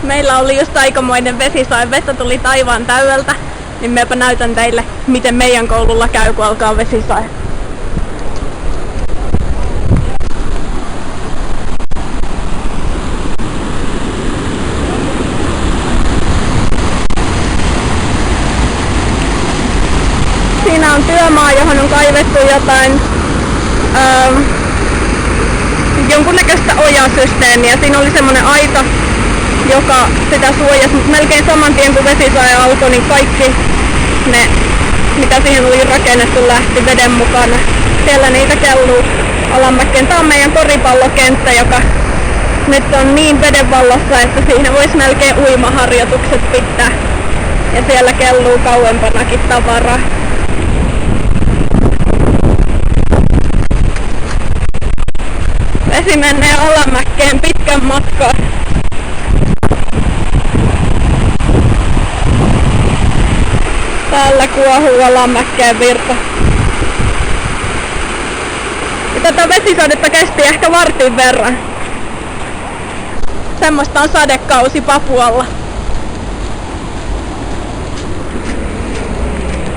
Meillä oli just aikamoinen vesisade, vettä tuli taivaan täydeltä, niin minäpä näytän teille, miten meidän koululla käy, kun alkaa vesisade. Siinä on työmaa, johon on kaivettu jotain jonkunnäköistä ojasysteemiä. Siinä oli semmonen aita, joka sitä suojasi, mutta melkein saman tien kun vesisade alkoi, niin kaikki ne, mitä siihen oli rakennettu, lähti veden mukana. Siellä niitä kelluu alamäkeen. Tää on meidän koripallokenttä, joka nyt on niin veden vallassa, että siinä voisi melkein uimaharjoitukset pitää. Ja siellä kelluu kauempanakin tavaraa. Vesi menee alamäkeen pitkän matkaa. Täällä kuohuu alamäkeen virta. Ja tätä vesisadetta kesti ehkä vartin verran. Semmoista on sadekausi Papualla.